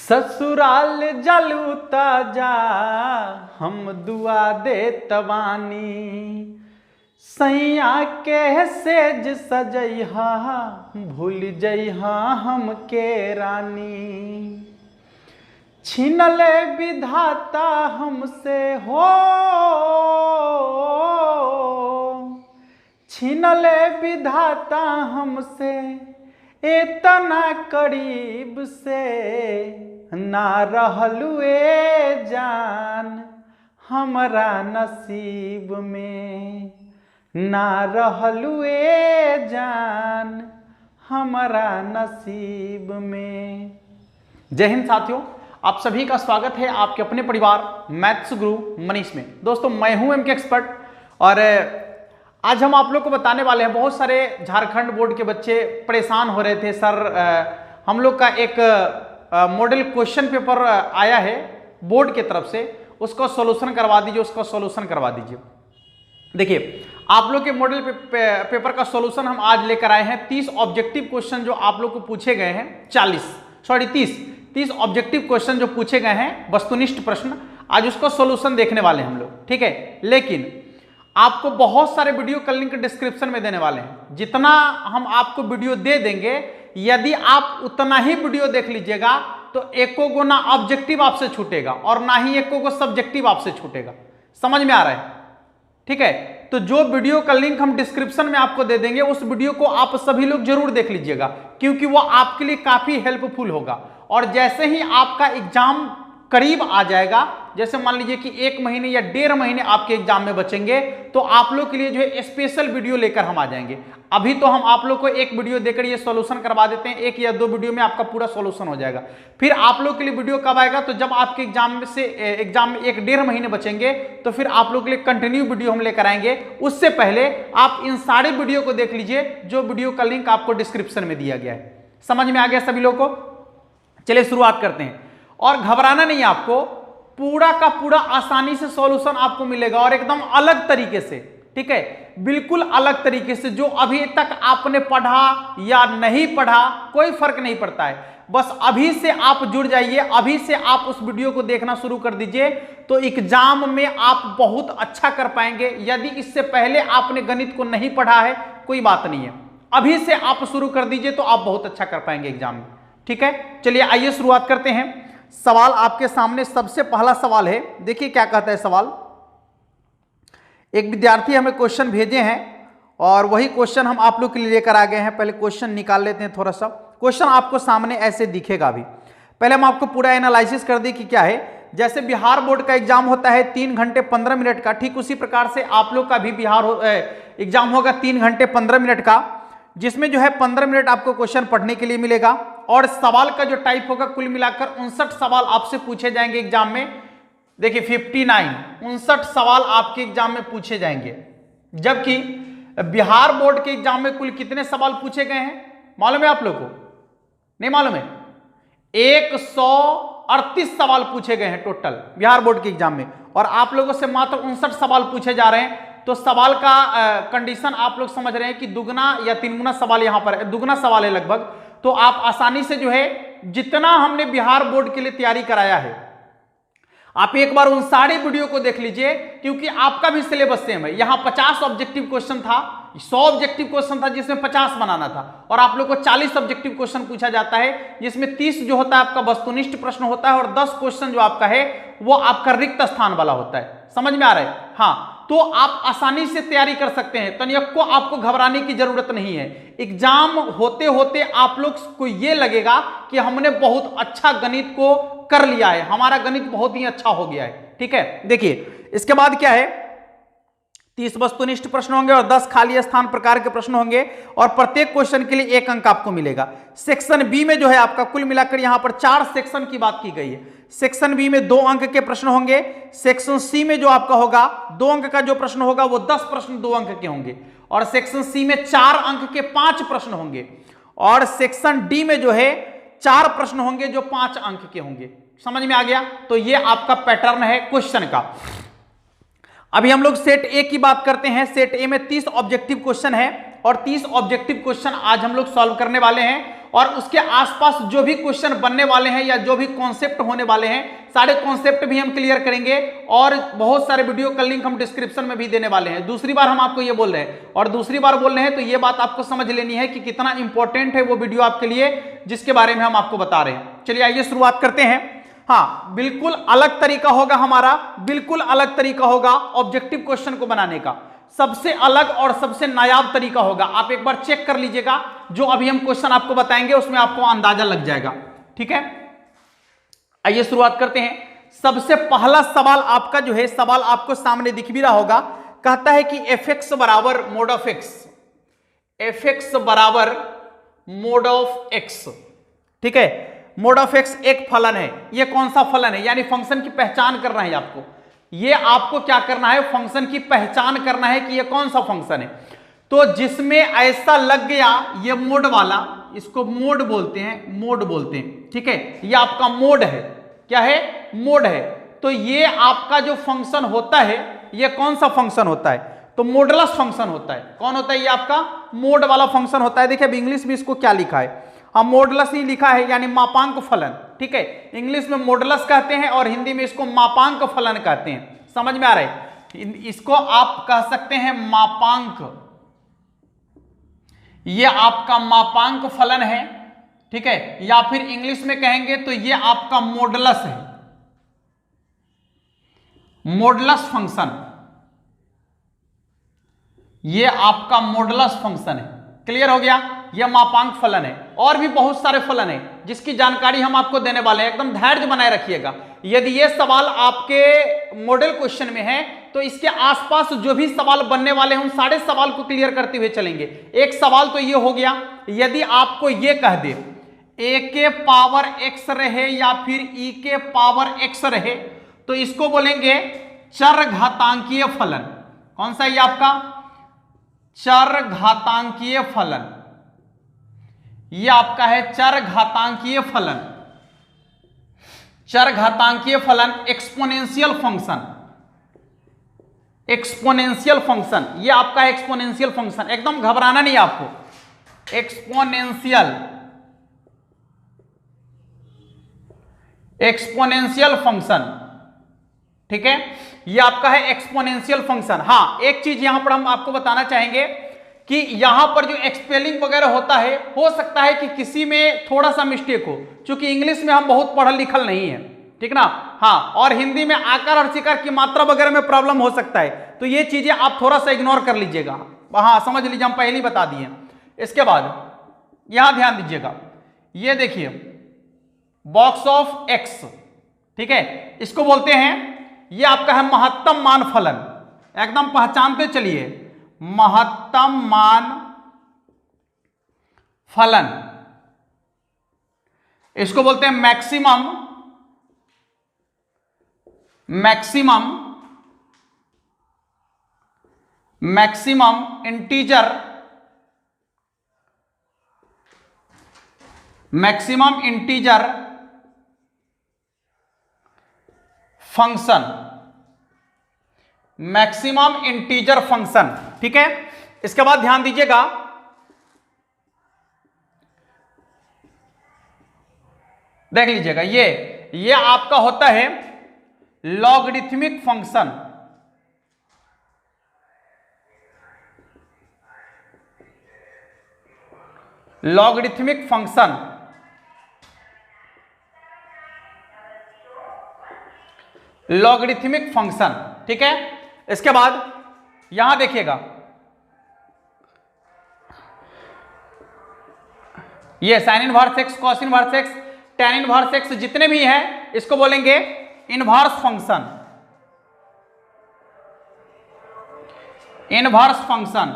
ससुराल जलू ताजा हम दुआ दे तवानी, सैया के सेज सजैहा भूल जइहा हमके रानी। छिनले विधाता हमसे हो, छिनले विधाता हमसे इतना करीब से, ना रहलू ए जान हमरा नसीब में, ना रहलू ए जान हमरा नसीब में। जय हिंद साथियों, आप सभी का स्वागत है आपके अपने परिवार मैथ्स गुरु मनीष में। दोस्तों मैं हूं एमके एक्सपर्ट और आज हम आप लोग को बताने वाले हैं, बहुत सारे झारखंड बोर्ड के बच्चे परेशान हो रहे थे सर हम लोग का एक मॉडल क्वेश्चन पेपर आया है बोर्ड की तरफ से, उसका सॉल्यूशन करवा दीजिए, उसका सॉल्यूशन करवा दीजिए। देखिए आप लोग के मॉडल पेपर का सॉल्यूशन हम आज लेकर आए हैं। 30 ऑब्जेक्टिव क्वेश्चन जो आप लोग को पूछे गए हैं, 30 ऑब्जेक्टिव क्वेश्चन जो पूछे गए हैं, वस्तुनिष्ठ प्रश्न, आज उसका सॉल्यूशन देखने वाले हैं हम लोग, ठीक है। लेकिन आपको बहुत सारे वीडियो का लिंक डिस्क्रिप्शन में देने वाले हैं। जितना हम आपको वीडियो दे देंगे, यदि आप उतना ही वीडियो देख लीजिएगा तो एको गो ना ऑब्जेक्टिव आपसे छूटेगा और ना ही एको गो सब्जेक्टिव आपसे छूटेगा। समझ में आ रहा है, ठीक है। तो जो वीडियो का लिंक हम डिस्क्रिप्शन में आपको दे देंगे, उस वीडियो को आप सभी लोग जरूर देख लीजिएगा, क्योंकि वो आपके लिए काफी हेल्पफुल होगा। और जैसे ही आपका एग्जाम करीब आ जाएगा, जैसे मान लीजिए कि 1 महीने या 1.5 महीने आपके एग्जाम में बचेंगे, तो आप लोग के लिए जो है स्पेशल वीडियो लेकर हम आ जाएंगे। अभी तो हम आप लोग को एक वीडियो देकर ये सॉल्यूशन करवा देते हैं, 1 या 2 वीडियो में आपका पूरा सॉल्यूशन हो जाएगा। फिर आप लोग के लिए वीडियो कब आएगा, तो जब आपके एग्जाम में 1.5 महीने बचेंगे, तो फिर आप लोग के लिए कंटिन्यू वीडियो हम लेकर आएंगे। उससे पहले आप इन सारे वीडियो को देख लीजिए, जो वीडियो का लिंक आपको डिस्क्रिप्शन में दिया गया है। समझ में आ गया सभी लोगों को? चलिए शुरुआत करते हैं। और घबराना नहीं है आपको, पूरा का पूरा आसानी से सॉल्यूशन आपको मिलेगा और एकदम अलग तरीके से, ठीक है, बिल्कुल अलग तरीके से। जो अभी तक आपने पढ़ा या नहीं पढ़ा कोई फर्क नहीं पड़ता है, बस अभी से आप जुड़ जाइए, अभी से आप उस वीडियो को देखना शुरू कर दीजिए, तो एग्जाम में आप बहुत अच्छा कर पाएंगे। यदि इससे पहले आपने गणित को नहीं पढ़ा है, कोई बात नहीं है, अभी से आप शुरू कर दीजिए तो आप बहुत अच्छा कर पाएंगे एग्जाम में, ठीक है। चलिए आइए शुरुआत करते हैं। सवाल आपके सामने, सबसे पहला सवाल है, देखिए क्या कहता है सवाल। एक विद्यार्थी हमें क्वेश्चन भेजे हैं और वही क्वेश्चन हम आप लोग के लिए लेकर आ गए हैं। पहले क्वेश्चन निकाल लेते हैं थोड़ा सा। क्वेश्चन आपको सामने ऐसे दिखेगा। अभी पहले हम आपको पूरा एनालिसिस कर दें कि क्या है। जैसे बिहार बोर्ड का एग्जाम होता है 3 घंटे 15 मिनट का, ठीक उसी प्रकार से आप लोग का भी एग्जाम होगा 3 घंटे 15 मिनट का, जिसमें जो है 15 मिनट आपको क्वेश्चन पढ़ने के लिए मिलेगा। और सवाल का जो टाइप होगा, कुल मिलाकर 59 सवाल आपसे पूछे जाएंगे एग्जाम में। देखिए 59 सवाल आपके एग्जाम में पूछे जाएंगे, जबकि बिहार बोर्ड के एग्जाम में कुल कितने सवाल पूछे गए हैं मालूम है आप लोग को? नहीं मालूम है? 138 सवाल पूछे गए हैं टोटल बिहार बोर्ड के एग्जाम में, और आप लोगों से मात्र 59 सवाल पूछे जा रहे हैं। तो सवाल का कंडीशन आप लोग समझ रहे हैं कि दुगना या 3 गुना सवाल यहां पर है, दुगना सवाल है लगभग। तो आप आसानी से जो है, जितना हमने बिहार बोर्ड के लिए तैयारी कराया है, आप एक बार उन सारे वीडियो को देख लीजिए, क्योंकि आपका भी सिलेबस सेम है। यहां 50 ऑब्जेक्टिव क्वेश्चन था, 100 ऑब्जेक्टिव क्वेश्चन था जिसमें 50 बनाना था, और आप लोग को 40 ऑब्जेक्टिव क्वेश्चन पूछा जाता है, जिसमें 30 जो होता है आपका वस्तुनिष्ठ प्रश्न होता है और 10 क्वेश्चन जो आपका है वो आपका रिक्त स्थान वाला होता है। समझ में आ रहा है? हाँ, तो आप आसानी से तैयारी कर सकते हैं, तनिक को आपको घबराने की जरूरत नहीं है। एग्जाम होते होते आप लोग को ये लगेगा कि हमने बहुत अच्छा गणित को कर लिया है, हमारा गणित बहुत ही अच्छा हो गया है, ठीक है। देखिए इसके बाद क्या है, 30 वस्तुनिष्ठ प्रश्न होंगे और 10 खाली स्थान प्रकार के प्रश्न होंगे, और प्रत्येक क्वेश्चन के लिए 1 अंक आपको मिलेगा। सेक्शन बी में जो है आपका कुल मिलाकर यहां पर 4 सेक्शन की बात की गई है। सेक्शन बी में 2 अंक के प्रश्न होंगे। सेक्शन सी में जो आपका होगा 2 अंक का जो प्रश्न होगा वो 10 प्रश्न 2 अंक के होंगे, और सेक्शन सी में 4 अंक के 5 प्रश्न होंगे, और सेक्शन डी में जो है 4 प्रश्न होंगे जो 5 अंक के होंगे। समझ में आ गया? तो ये आपका पैटर्न है क्वेश्चन का। अभी हम लोग सेट ए की बात करते हैं। सेट ए में 30 ऑब्जेक्टिव क्वेश्चन है और 30 ऑब्जेक्टिव क्वेश्चन आज हम लोग सॉल्व करने वाले हैं। और उसके आसपास जो भी क्वेश्चन बनने वाले हैं या जो भी कॉन्सेप्ट होने वाले हैं, सारे कॉन्सेप्ट भी हम क्लियर करेंगे और बहुत सारे वीडियो का लिंक हम डिस्क्रिप्शन में भी देने वाले हैं। दूसरी बार हम आपको ये बोल रहे हैं, और दूसरी बार बोल रहे हैं तो ये बात आपको समझ लेनी है कि कितना इंपॉर्टेंट है वो वीडियो आपके लिए, जिसके बारे में हम आपको बता रहे हैं। चलिए आइए शुरुआत करते हैं। हाँ, बिल्कुल अलग तरीका होगा हमारा, बिल्कुल अलग तरीका होगा ऑब्जेक्टिव क्वेश्चन को बनाने का, सबसे अलग और सबसे नायाब तरीका होगा। आप एक बार चेक कर लीजिएगा, जो अभी हम क्वेश्चन आपको बताएंगे उसमें आपको अंदाजा लग जाएगा। ठीक है, आइए शुरुआत करते हैं। सबसे पहला सवाल आपका जो है, सवाल आपको सामने दिख भी रहा होगा, कहता है कि एफ एक्स बराबर mode of x, F x बराबर मोड ऑफ एक्स। ठीक है, मोड ऑफ एक्स एक फलन है। ये कौन सा फलन है, यानी फंक्शन की पहचान करना है आपको। ये आपको क्या करना है, फंक्शन की पहचान करना है कि ये कौन सा फंक्शन है। तो जिसमें ऐसा लग गया ये मोड वाला, इसको मोड बोलते हैं, मोड बोलते हैं। ठीक है, ये आपका मोड है। क्या है, मोड है। तो ये आपका जो फंक्शन होता है, ये कौन सा फंक्शन होता है, तो मोडलस फंक्शन होता है। कौन होता है, ये आपका मोड वाला फंक्शन होता है। देखिए अब इंग्लिश में इसको क्या लिखा है, हम मोडलस ही लिखा है, यानी मापांक फलन। ठीक है, इंग्लिश में मोडलस कहते हैं और हिंदी में इसको मापांक फलन कहते हैं। समझ में आ रहा है, इसको आप कह सकते हैं मापांक, ये आपका मापांक फलन है। ठीक है, या फिर इंग्लिश में कहेंगे तो ये आपका मोडलस है, मोडलस फंक्शन, ये आपका मोडलस फंक्शन है। क्लियर हो गया, यह मापांक फलन है। और भी बहुत सारे फलन है जिसकी जानकारी हम आपको देने वाले हैं, एकदम धैर्य बनाए रखिएगा। यदि ये सवाल आपके मॉडल क्वेश्चन में है तो इसके आसपास जो भी सवाल बनने वाले हैं उन सारे सवाल को क्लियर करते हुए चलेंगे। एक सवाल तो ये हो गया, यदि आपको ये कह दे ए के पावर एक्स रहे या फिर ई के पावर एक्स रहे, तो इसको बोलेंगे चर घातांकीय फलन। कौन सा, ये आपका चर घातांकीय फलन, ये आपका है चर घातांकीय फलन। चर घातांकीय फलन, एक्सपोनेंशियल फंक्शन, एक्सपोनेंशियल फंक्शन, ये आपका है एक्सपोनेंशियल फंक्शन। एकदम घबराना नहीं आपको, एक्सपोनेंशियल, एक्सपोनेंशियल फंक्शन। ठीक है, ये आपका है एक्सपोनेंशियल फंक्शन। हाँ, एक चीज यहां पर हम आपको बताना चाहेंगे कि यहां पर जो स्पेलिंग वगैरह होता है, हो सकता है कि किसी में थोड़ा सा मिस्टेक हो, क्योंकि इंग्लिश में हम बहुत पढ़ल लिखल नहीं है। ठीक ना, हाँ, और हिंदी में आकार और शिकार की मात्रा वगैरह में प्रॉब्लम हो सकता है, तो ये चीजें आप थोड़ा सा इग्नोर कर लीजिएगा। हाँ, समझ लीजिए, हम पहले ही बता दिए। इसके बाद यहां ध्यान दीजिएगा, ये देखिए बॉक्स ऑफ एक्स। ठीक है, इसको बोलते हैं, ये आपका है महत्तम मान फलन। एकदम पहचानते चलिए, महत्तम मान फलन, इसको बोलते हैं maximum, maximum, maximum integer, maximum integer function, maximum integer function. ठीक है, इसके बाद ध्यान दीजिएगा, देख लीजिएगा, ये आपका होता है logarithmic function. Logarithmic function, logarithmic function. ठीक है, इसके बाद यहां देखिएगा, ये sine inverse x, cos inverse x, tan inverse x, जितने भी हैं इसको बोलेंगे inverse function, inverse function,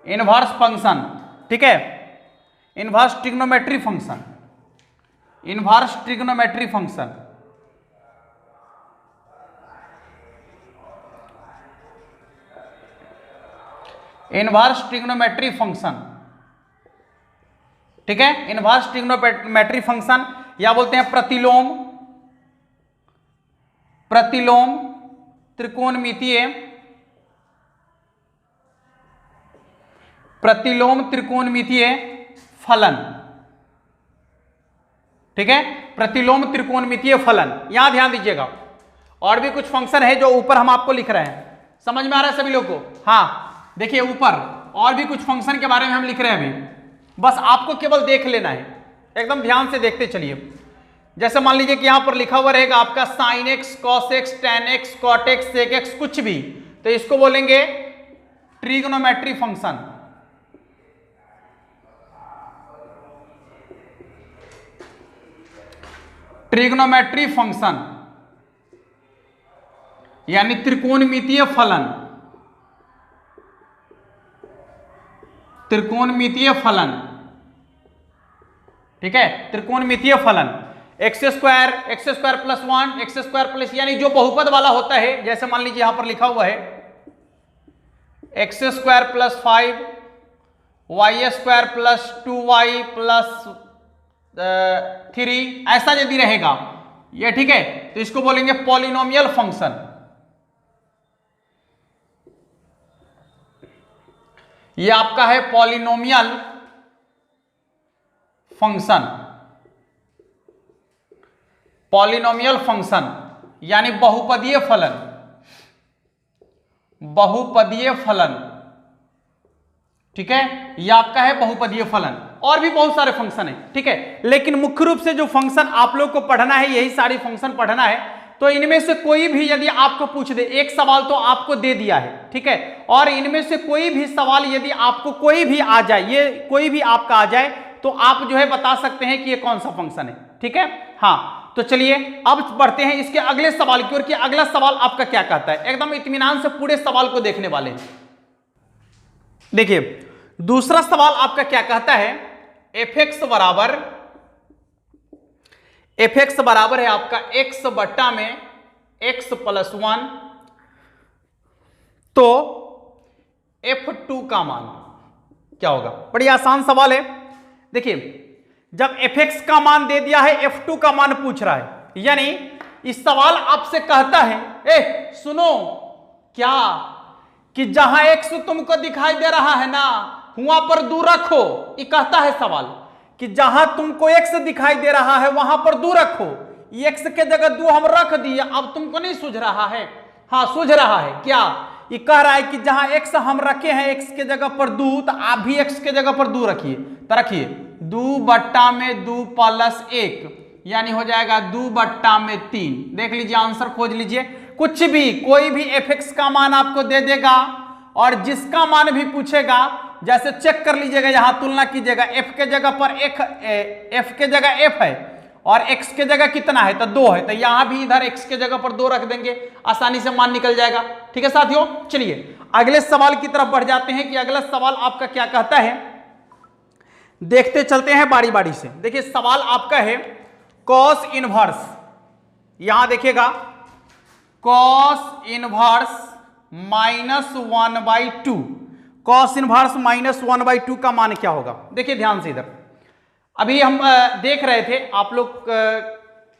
inverse function. ठीक है, inverse trigonometry function, inverse trigonometry function. Inverse trigonometry function. ठीक है, इनवर्स ट्रिग्नोमेट्री फंक्शन, या बोलते हैं प्रतिलोम, प्रतिलोम त्रिकोणमितीय, प्रतिलोम त्रिकोणमितीय फलन, ठीक है, प्रतिलोम त्रिकोणमितीय फलन। यहां ध्यान दीजिएगा, और भी कुछ फंक्शन है जो ऊपर हम आपको लिख रहे हैं, समझ में आ रहा है सभी लोग को? हाँ देखिए ऊपर और भी कुछ फंक्शन के बारे में हम लिख रहे हैं अभी, बस आपको केवल देख लेना है, एकदम ध्यान से देखते चलिए। जैसे मान लीजिए कि यहां पर लिखा हुआ रहेगा आपका sin x, cos x, tan x, cot x, sec x, कुछ भी, तो इसको बोलेंगे ट्रिग्नोमेट्री फंक्शन। ट्रिग्नोमेट्री फंक्शन यानी त्रिकोणमितीय फलन, त्रिकोणमितीय फलन, ठीक है, त्रिकोणमितीय फलन। X square plus 1, x square plus, यानी जो बहुपद वाला होता है, जैसे मान लीजिए यहां पर लिखा हुआ है X square plus 5, Y square plus 2y plus 3, ऐसा यदि रहेगा ये, ठीक है, तो इसको बोलेंगे पॉलिनोमियल फंक्शन। ये आपका है पॉलिनोमियल फंक्शन, पॉलिनोमियल फंक्शन यानी बहुपदीय फलन, बहुपदीय फलन, ठीक है, ये आपका है बहुपदीय फलन। और भी बहुत सारे फंक्शन है, ठीक है, लेकिन मुख्य रूप से जो फंक्शन आप लोग को पढ़ना है, यही सारी फंक्शन पढ़ना है। तो इनमें से कोई भी यदि आपको पूछ दे, एक सवाल तो आपको दे दिया है, ठीक है, और इनमें से कोई भी सवाल यदि आपको कोई भी आ जाए, ये कोई भी आपका आ जाए, तो आप जो है बता सकते हैं कि ये कौन सा फंक्शन है, ठीक है। हाँ तो चलिए अब बढ़ते हैं इसके अगले सवाल की ओर कि अगला सवाल आपका क्या कहता है। एकदम इत्मीनान से पूरे सवाल को देखने वाले हैं। देखिए दूसरा सवाल आपका क्या कहता है, एफ एक्स बराबर है आपका x बट्टा में x प्लस 1, तो f2 का मान क्या होगा। बड़ी आसान सवाल है। देखिए जब fx का मान दे दिया है, f2 का मान पूछ रहा है, यानी इस सवाल आपसे कहता है सुनो क्या, कि जहां x तुमको दिखाई दे रहा है ना, वहां पर 2 रखो। ये कहता है सवाल कि जहां तुमको x दिखाई दे रहा है वहां पर 2 रखो। x के जगह 2 हम रख दिए, अब तुमको नहीं सूझ रहा है? हाँ सूझ रहा है। क्या ये कह रहा है कि जहां x हम रखे हैं, x के जगह पर 2, तो आप भी x के जगह पर 2 रखिए। तो रखिए 2 बट्टा में 2 प्लस 1, यानी हो जाएगा 2 बट्टा में 3। देख लीजिए आंसर खोज लीजिए। कुछ भी कोई भी f(x) का मान आपको दे देगा, और जिसका मान भी पूछेगा, जैसे चेक कर लीजिएगा, यहां तुलना कीजिएगा, f के जगह पर f के जगह f है और x के जगह कितना है, तो 2 है, तो यहां भी इधर x के जगह पर 2 रख देंगे, आसानी से मान निकल जाएगा। ठीक है साथियों, चलिए अगले सवाल की तरफ बढ़ जाते हैं कि अगला सवाल आपका क्या कहता है। देखते चलते हैं बारी बारी से। देखिए सवाल आपका है कॉस इनवर्स, यहां देखिएगा कॉस इनवर्स -1/2, कॉस इनवर्स -1/2 का मान क्या होगा। देखिए ध्यान से, इधर अभी हम देख रहे थे, आप लोग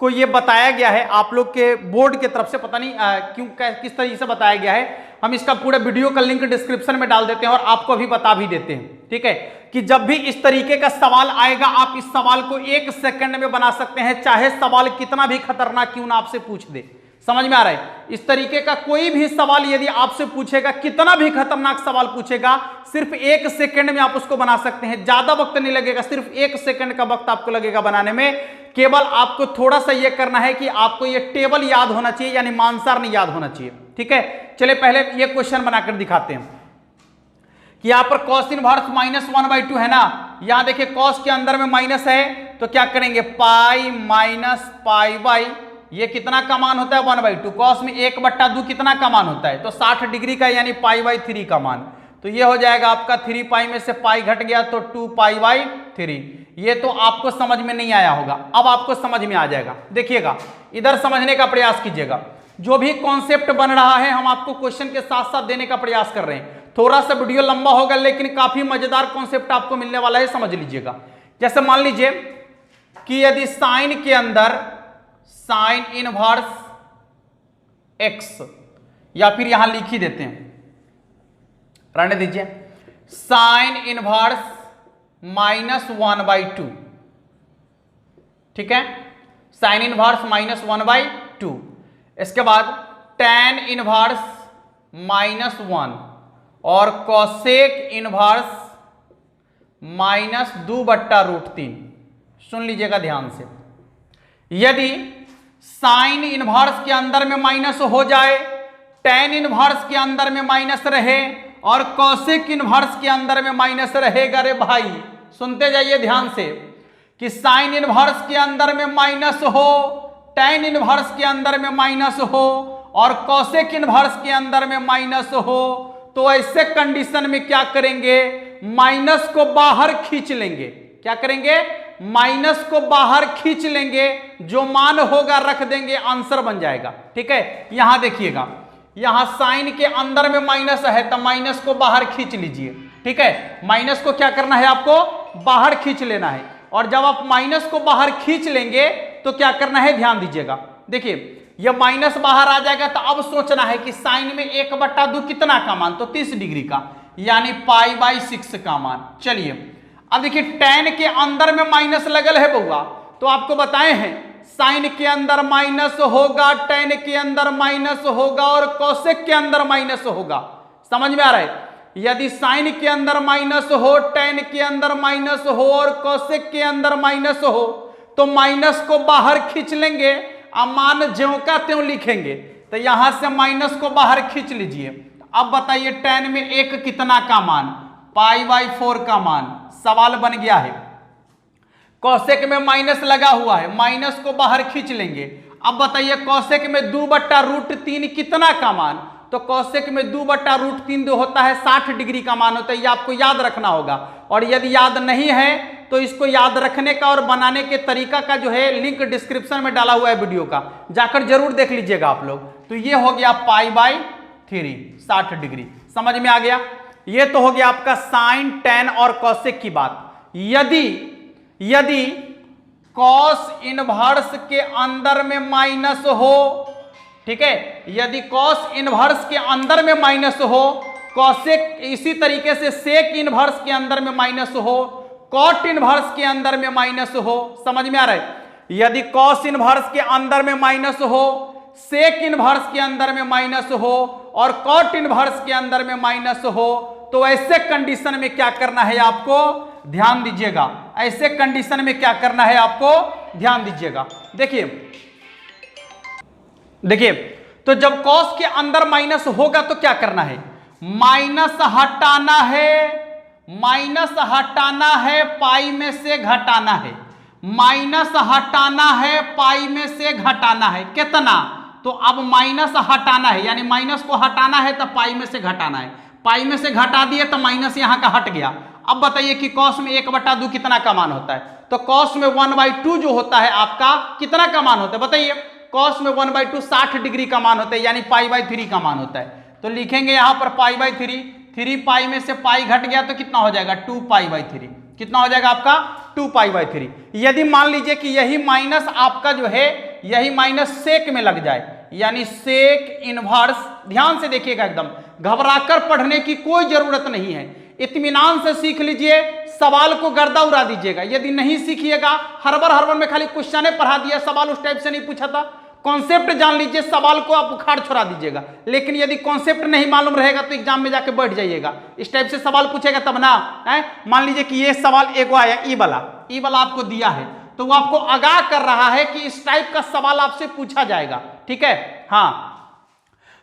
को ये बताया गया है, आप लोग के बोर्ड के तरफ से, पता नहीं क्यों किस तरीके से बताया गया है। हम इसका पूरा वीडियो का लिंक डिस्क्रिप्शन में डाल देते हैं और आपको अभी बता भी देते हैं, ठीक है, कि जब भी इस तरीके का सवाल आएगा, आप इस सवाल को 1 सेकंड में बना सकते हैं, चाहे सवाल कितना भी खतरनाक क्यों ना आपसे पूछ दे। समझ में आ रहा है? इस तरीके का कोई भी सवाल यदि आपसे पूछेगा, कितना भी खतरनाक सवाल पूछेगा, सिर्फ 1 सेकंड में आप उसको बना सकते हैं। ज्यादा वक्त नहीं लगेगा, सिर्फ 1 सेकंड का वक्त आपको लगेगा बनाने में। केवल आपको थोड़ा सा यह करना है कि आपको यह टेबल याद होना चाहिए, यानी मानसार नहीं याद होना चाहिए। ठीक है, चलिए पहले यह क्वेश्चन बनाकर दिखाते हैं कि यहां पर कॉस इनवर्स -1/2 है ना। यहां देखिए कॉस के अंदर में माइनस है, तो क्या करेंगे, पाई माइनस पाई बाई, ये कितना का मान होता है 1/2। कॉस में 1/2 कितना का मान होता है, तो 60 डिग्री का, यानी π/3 का मान। तो ये हो जाएगा आपका 3 पाई में से पाई घट गया तो 2 π/3। ये तो आपको समझ में नहीं आया होगा, अब आपको समझ में आ जाएगा। देखिएगा इधर समझने का प्रयास कीजिएगा। जो भी कॉन्सेप्ट बन रहा है हम आपको क्वेश्चन के साथ साथ देने का प्रयास कर रहे हैं। थोड़ा सा वीडियो लंबा होगा, लेकिन काफी मजेदार कॉन्सेप्ट आपको मिलने वाला है, समझ लीजिएगा। जैसे मान लीजिए कि यदि साइन के अंदर साइन इनवर्स x, या फिर यहां लिख ही देते हैं, रहने दीजिए, साइन इनवर्स -1/2, ठीक है, साइन इनवर्स -1/2। इसके बाद tan इनवर्स -1 और कोसेक इनवर्स -2/√3। सुन लीजिएगा ध्यान से, यदि साइन इनवर्स के अंदर में माइनस हो जाए, tan इनवर्स के अंदर में माइनस रहे और कोसेक इनवर्स के अंदर में माइनस रहेगा, रे भाई सुनते जाइए ध्यान से, कि साइन इनवर्स के अंदर में माइनस हो, tan इनवर्स के अंदर में माइनस हो और कोसेक इनवर्स के अंदर में माइनस हो, तो ऐसे कंडीशन में क्या करेंगे, माइनस को बाहर खींच लेंगे। क्या करेंगे, माइनस को बाहर खींच लेंगे, जो मान होगा रख देंगे, आंसर बन जाएगा। ठीक है, यहां देखिएगा, यहां साइन के अंदर में माइनस है तो माइनस को बाहर खींच लीजिए। ठीक है, माइनस को क्या करना है, आपको बाहर खींच लेना है। और जब आप माइनस को बाहर खींच लेंगे तो क्या करना है, ध्यान दीजिएगा। देखिए ये माइनस बाहर आ जाएगा तो अब सोचना है कि साइन में 1/2 कितना का मान, तो 30 डिग्री का, यानी π/6 का मान। चलिए अब देखिए tan के अंदर में माइनस लगल है बउआ, तो आपको बताए हैं साइन के अंदर माइनस होगा, tan के अंदर माइनस होगा और कोसेक के अंदर माइनस होगा। समझ में आ रहा है, यदि साइन के अंदर माइनस हो, tan के अंदर माइनस हो और कोसेक के अंदर माइनस हो, तो माइनस को बाहर खींच लेंगे, मान ज्यों का त्यों लिखेंगे। तो यहां से माइनस को बाहर खींच लीजिए। अब बताइए tan में 1 कितना का मान, π/4 का मान, सवाल बन गया है। कोसेक में माइनस लगा हुआ है, माइनस को बाहर खींच लेंगे। अब बताइए कोसेक में 2/√3 कितना का मान, तो कोसेक में 2/√3 जो होता है 60 डिग्री का मान होता है, ये आपको याद रखना होगा। और यदि याद नहीं है तो इसको याद रखने का और बनाने के तरीका का जो है लिंक डिस्क्रिप्शन में डाला हुआ है वीडियो का, जाकर जरूर देख लीजिएगा आप लोग। तो ये हो गया π/3 60 डिग्री, समझ में आ गया। ये तो हो गया आपका साइन, tan और कोसेक की बात। यदि कॉस इनवर्स के अंदर में माइनस हो, ठीक है, यदि कॉस इनवर्स के अंदर में माइनस हो, कोसेक इसी तरीके से सेक इनवर्स के अंदर में माइनस हो, कॉट इनवर्स के अंदर में माइनस हो। समझ में आ रहा है, यदि कॉस इनवर्स के अंदर में माइनस हो, सेक इनवर्स के अंदर में माइनस हो और कॉट इनवर्स के अंदर में माइनस हो, तो ऐसे कंडीशन में क्या करना है आपको, ध्यान दीजिएगा। ऐसे कंडीशन में क्या करना है आपको, ध्यान दीजिएगा। देखिए तो जब कॉस के अंदर माइनस होगा तो क्या करना है, माइनस हटाना है, माइनस हटाना है, पाई में से घटाना है, माइनस हटाना है, पाई में से घटाना है। कितना, तो अब माइनस हटाना है, यानी माइनस को हटाना है तो पाई में से घटाना है। पाई में से घटा दिए तो माइनस यहां का हट गया। अब बताइए कि कॉस में 1/2 कितना का मान होता है, तो कॉस में 1/2 जो होता है आपका कितना का मान होता है, बताइए। कॉस में 1/2 60 डिग्री का मान होता है, यानी π/3 का मान होता है। तो लिखेंगे यहां पर π/3, 3 पाई में से पाई घट गया तो कितना हो जाएगा, 2π/3। कितना हो जाएगा आपका, 2π/3। यदि मान लीजिए कि यही माइनस आपका जो है, यही माइनस सेक में लग जाए, यानी सेक इनवर्स, ध्यान से देखिएगा, एकदम घबराकर पढ़ने की कोई जरूरत नहीं है, इत्मीनान से सीख लीजिए, सवाल को गर्दा उड़ा दीजिएगा। यदि नहीं सीखिएगा, हरबर में खाली क्वेश्चन पढ़ा दिया, सवाल उस टाइप से नहीं पूछा था, कॉन्सेप्ट जान लीजिए, सवाल को आप उखाड़ छोड़ा दीजिएगा। लेकिन यदि कॉन्सेप्ट नहीं मालूम रहेगा तो एग्जाम में जाके बैठ जाइएगा, इस टाइप से सवाल पूछेगा तब ना है। मान लीजिए कि ये सवाल एगो आया, ई वाला आपको दिया है, तो वो आपको आगाह कर रहा है कि इस टाइप का सवाल आपसे पूछा जाएगा। ठीक है, हाँ।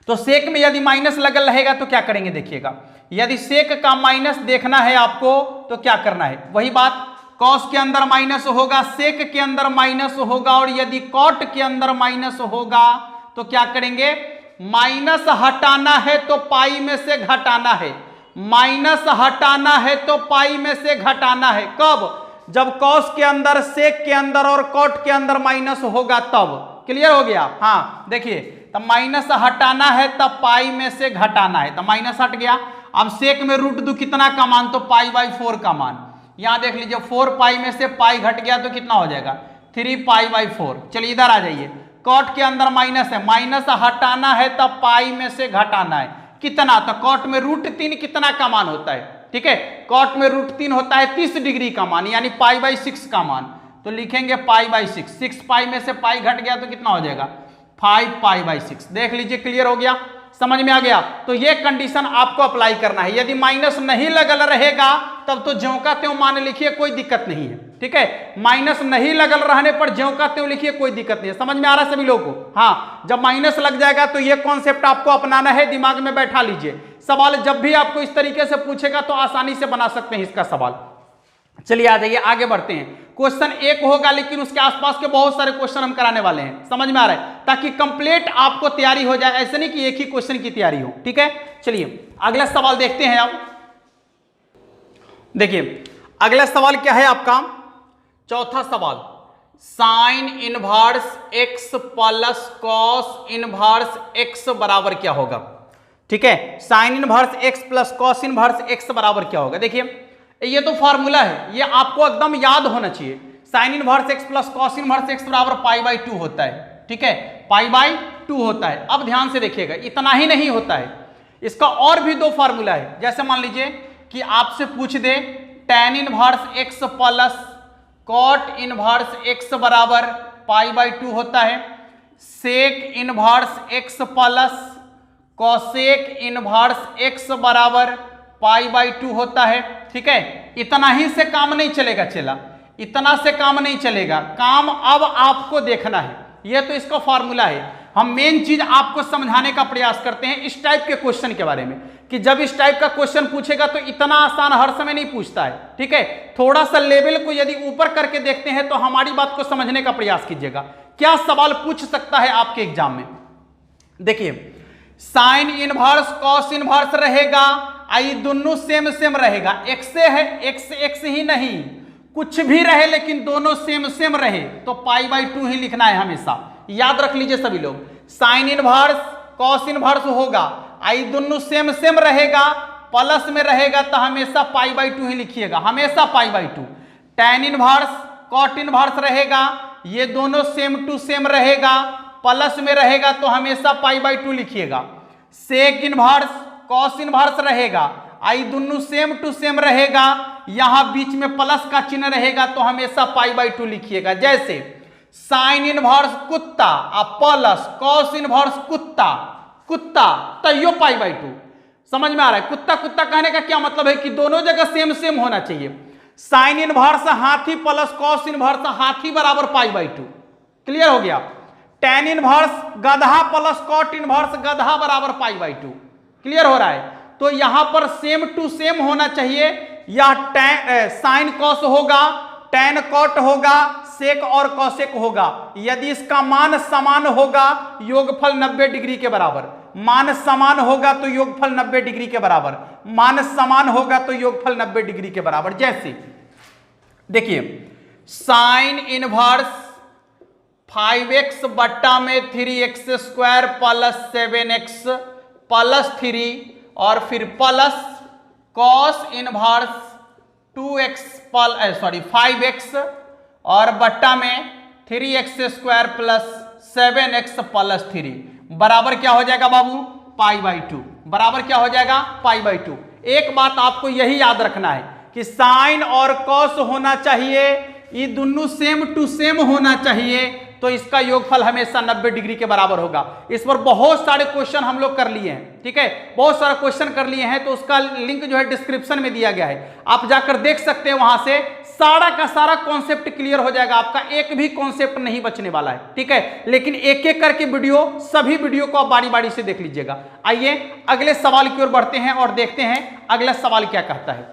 तो सेक में यदि माइनस लगल रहेगा तो क्या करेंगे, देखिएगा। यदि सेक का माइनस देखना है आपको तो क्या करना है, वही बात, कॉस के अंदर माइनस होगा, सेक के अंदर माइनस होगा, और यदि कॉट के अंदर माइनस होगा तो क्या करेंगे, माइनस हटाना है तो पाई में से घटाना है, माइनस हटाना है तो पाई में से घटाना है। कब, जब कॉस के अंदर, सेक के अंदर और कॉट के अंदर माइनस होगा तब। क्लियर हो गया, हाँ। देखिए तब माइनस हटाना है तब पाई में से घटाना है, तो माइनस हट गया। अब सेक में √2 कितना का मान, तो π/4 का मान। यहां देख लीजिए 4 पाई में से पाई घट गया तो कितना हो जाएगा, 3π/4। चलिए इधर आ जाइए, कॉट के अंदर माइनस है, माइनस हटाना है तब पाई में से घटाना है, कितना, तो कॉट में √3 कितना का मान होता है, ठीक है। कॉट में √3 होता है 30 डिग्री का मान, यानी π/6 का मान, तो लिखेंगे π/6। 6 पाई में से पाई घट गया तो कितना हो जाएगा 5π/6। देख लीजिए, क्लियर हो गया, समझ में आ गया। तो ये कंडीशन आपको अप्लाई करना है। यदि माइनस नहीं लगल रहेगा तब तो ज्यों का त्यों मान लिखिए, कोई दिक्कत नहीं है, ठीक है। माइनस नहीं लगल रहने पर ज्यों का त्यों लिखिए, कोई दिक्कत नहीं है। समझ में आ रहा है सभी लोगों को? हाँ, जब माइनस लग जाएगा तो ये कॉन्सेप्ट आपको अपनाना है, दिमाग में बैठा लीजिए। सवाल जब भी आपको इस तरीके से पूछेगा तो आसानी से बना सकते हैं इसका सवाल। चलिए आ जाइए, आगे बढ़ते हैं। क्वेश्चन एक होगा लेकिन उसके आसपास के बहुत सारे क्वेश्चन हम कराने वाले हैं, समझ में आ रहा है, ताकि कंप्लीट आपको तैयारी हो जाए। ऐसे नहीं कि एक ही क्वेश्चन की तैयारी हो, ठीक है। चलिए अगला सवाल देखते हैं। अब देखिए अगला सवाल क्या है आपका, चौथा सवाल, sine inverse x plus cos inverse x बराबर क्या होगा, ठीक है। Sine inverse x plus cos inverse x बराबर क्या होगा। देखिए ये तो फॉर्मूला है, ये आपको एकदम याद होना चाहिए। Sine inverse x plus cos inverse x बराबर π/2 होता है, ठीक है, π/2 होता है। अब ध्यान से देखिएगा, इतना ही नहीं होता है, इसका और भी दो फॉर्मूला है। जैसे मान लीजिए कि आपसे पूछ दे tan inverse x plus cot inverse x बराबर π/2 होता है, sec inverse x plus cosec inverse x बराबर π/2 होता है, ठीक है। इतना ही से काम नहीं चलेगा चला, इतना से काम नहीं चलेगा, काम अब आपको देखना है। यह तो इसका फॉर्मूला है। हम मेन चीज आपको समझाने का प्रयास करते हैं इस टाइप के क्वेश्चन के बारे में, कि जब इस टाइप का क्वेश्चन पूछेगा तो इतना आसान हर समय नहीं पूछता है, ठीक है। थोड़ा सा लेवल को यदि ऊपर करके देखते हैं तो हमारी बात को समझने का प्रयास कीजिएगा, क्या सवाल पूछ सकता है आपके एग्जाम में। देखिए साइन इनवर्स कॉस इनवर्स रहेगा, आई दोनों सेम सेम रहेगा, x से है, x ही नहीं, कुछ भी रहे लेकिन दोनों सेम सेम रहे तो π/2 ही लिखना है हमेशा, याद रख लीजिए सभी लोग। साइन इनवर्स कॉस इनवर्स होगा, आई दोनों सेम सेम रहेगा, प्लस में रहेगा तो हमेशा π/2 ही लिखिएगा, हमेशा π/2। tan इनवर्स कॉट इनवर्स रहेगा, ये दोनों सेम टू सेम रहेगा, प्लस में रहेगा तो हमेशा π/2 लिखिएगा। सेक इनवर्स कॉस इनवर्स रहेगा, आई दोनों सेम टू सेम रहेगा, यहां बीच में प्लस का चिन्ह रहेगा तो हमेशा π/2 लिखिएगा। जैसे साइन इनवर्स कुत्ता और प्लस कॉस इनवर्स कुत्ता, कुत्ता तो यो π/2, समझ में आ रहा है। कुत्ता कुत्ता कहने का क्या मतलब है कि दोनों जगह सेम सेम होना चाहिए। साइन इनवर्स हाथी प्लस कॉस इनवर्स हाथी बराबर π/2, क्लियर हो गया। tan इनवर्स गधा प्लस कॉट इनवर्स गधा बराबर π/2, क्लियर हो रहा है। तो यहां पर सेम टू सेम होना चाहिए, या साइन कॉस होगा, tan कॉट होगा, सेक और कॉसेक होगा। यदि इसका मान समान होगा योगफल 90 डिग्री के बराबर, मान समान होगा तो योगफल 90 डिग्री के बराबर, मान समान होगा तो योगफल 90 डिग्री के बराबर। जैसे देखिए साइन इनवर्स 5x बट्टा में 3x² प्लस 7x प्लस 3 और फिर प्लस कॉस इनवर्स 5x और बट्टा में 3x² प्लस 7x प्लस 3 बराबर क्या हो जाएगा बाबू π/2, बराबर क्या हो जाएगा π/2। एक बात आपको यही याद रखना है कि साइन और कॉस होना चाहिए, ये दोनों सेम टू सेम होना चाहिए, तो इसका योगफल हमेशा 90 डिग्री के बराबर होगा। इस पर बहुत सारे क्वेश्चन हम लोग कर लिए हैं, ठीक है, बहुत सारा क्वेश्चन कर लिए हैं, तो उसका लिंक जो है डिस्क्रिप्शन में दिया गया है, आप जाकर देख सकते हैं। वहां से सारा का सारा कॉन्सेप्ट क्लियर हो जाएगा, आपका एक भी कॉन्सेप्ट नहीं बचने वाला है, ठीक है। लेकिन एक एक करके वीडियो, सभी वीडियो को आप बारी बारी से देख लीजिएगा। आइए अगले सवाल की ओर बढ़ते हैं और देखते हैं अगला सवाल क्या कहता है।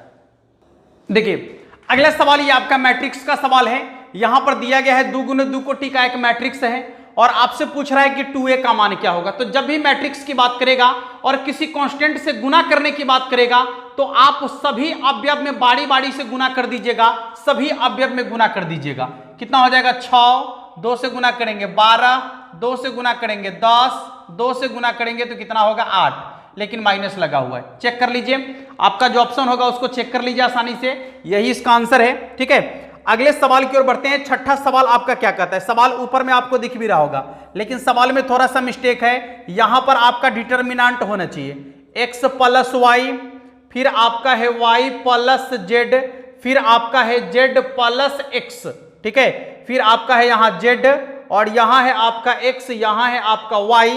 देखिए अगला सवाल ये आपका मैट्रिक्स का सवाल है। यहां पर दिया गया है 2 × 2 कोटि का एक मैट्रिक्स है और आपसे पूछ रहा है कि 2a का मान क्या होगा। तो जब भी मैट्रिक्स की बात करेगा और किसी कांस्टेंट से गुना करने की बात करेगा तो आप सभी अवयव में बारी बारी से गुना कर दीजिएगा, सभी अवयव में गुना कर दीजिएगा। कितना हो जाएगा 6, 2 से गुना करेंगे 12, 2 से गुना करेंगे 10, 2 से गुना करेंगे तो कितना होगा 8, लेकिन माइनस लगा हुआ है। चेक कर लीजिए, आपका जो ऑप्शन होगा उसको चेक कर लीजिए आसानी से, यही इसका आंसर है, ठीक है। अगले सवाल की ओर बढ़ते हैं। छठा सवाल आपका क्या कहता है। सवाल ऊपर में आपको दिख भी रहा होगा, लेकिन सवाल में थोड़ा सा मिस्टेक है। यहां पर आपका डिटर्मिनेंट होना चाहिए x प्लस वाई फिर आपका है y प्लस जेड, फिर आपका है z प्लस x, ठीक है, फिर आपका है यहाँ z और यहाँ है आपका x, यहाँ है आपका y,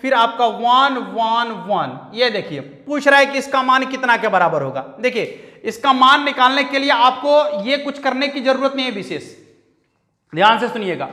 फिर आपका 1 1 1। ये देखिए पूछ रहा है कि इसका मान कितना के बराबर होगा। देखिए इसका मान निकालने के लिए आपको ये कुछ करने की जरूरत नहीं है विशेष, ध्यान से सुनिएगा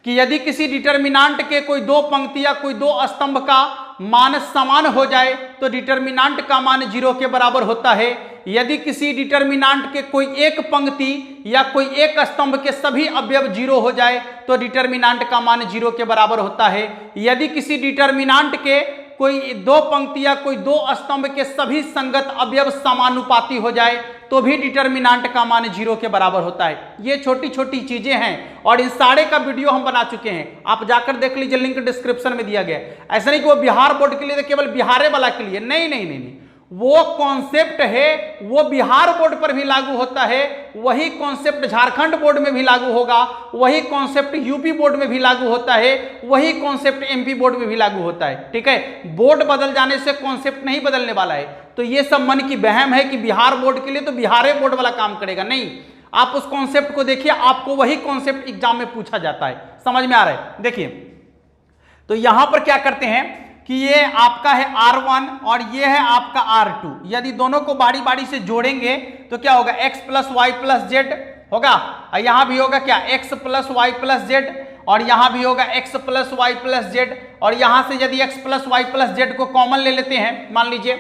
कि यदि किसी डिटर्मिनांट के कोई दो पंक्ति या कोई दो स्तंभ का मान समान हो जाए तो डिटर्मिनांट का मान 0 के बराबर होता है। यदि किसी डिटर्मिनांट के कोई एक पंक्ति या कोई एक स्तंभ के सभी अवयव 0 हो जाए तो डिटर्मिनांट का मान 0 के बराबर होता है। यदि किसी डिटर्मिनांट के कोई दो पंक्ति या कोई दो स्तंभ के सभी संगत अवयव समानुपाती हो जाए तो भी डिटर्मिनांट का मान 0 के बराबर होता है। ये छोटी छोटी चीजें हैं और इन सारे का वीडियो हम बना चुके हैं, आप जाकर देख लीजिए, लिंक डिस्क्रिप्शन में दिया गया है। ऐसा नहीं कि वो बिहार बोर्ड के लिए तो केवल बिहारे वाला के लिए, नहीं नहीं नहीं नहीं, वो कॉन्सेप्ट है वो बिहार बोर्ड पर भी लागू होता है, वही कॉन्सेप्ट झारखंड बोर्ड में भी लागू होगा, वही कॉन्सेप्ट यूपी बोर्ड में भी लागू होता है, वही कॉन्सेप्ट एमपी बोर्ड में भी लागू होता है, ठीक है। बोर्ड बदल जाने से कॉन्सेप्ट नहीं बदलने वाला है। तो ये सब मन की बहम है कि बिहार बोर्ड के लिए तो बिहारे बोर्ड वाला काम करेगा, नहीं, आप उस कॉन्सेप्ट को देखिए, आपको वही कॉन्सेप्ट एग्जाम में पूछा जाता है। समझ में आ रहा है? देखिए तो यहां पर क्या करते हैं कि ये आपका है R1 और ये है आपका R2, यदि दोनों को बारी बारी से जोड़ेंगे तो क्या होगा, x plus Y plus Z होगा, और यहां भी होगा क्या, x plus Y plus Z, और यहां भी होगा x plus Y plus Z, और यहां से यदि x plus Y plus Z को कॉमन ले लेते हैं, मान लीजिए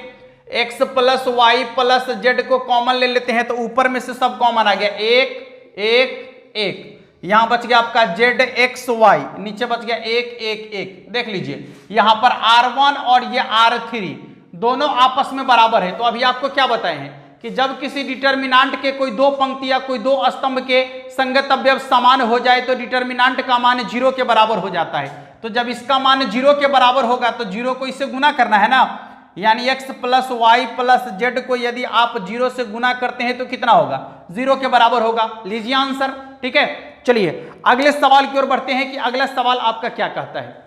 x plus Y plus Z को कॉमन ले लेते हैं तो ऊपर में से सब कॉमन आ गया, 1 1 1, यहां बच गया आपका जेड एक्स वाई, नीचे बच गया 1 1 1। देख लीजिए यहां पर R1 और ये R3 दोनों आपस में बराबर है। तो अभी आपको क्या बताए हैं कि जब किसी डिटर्मिनांट के कोई दो पंक्ति या कोई दो स्तंभ के संगत अवयव समान हो जाए तो डिटर्मिनांट का मान 0 के बराबर हो जाता है। तो जब इसका मान 0 के बराबर होगा तो 0 को इससे गुना करना है ना, यानी x plus Y plus Z को यदि आप 0 से गुना करते हैं तो कितना होगा, 0 के बराबर होगा। लीजिए आंसर, ठीक है। चलिए अगले सवाल की ओर बढ़ते हैं कि अगला सवाल आपका क्या कहता है।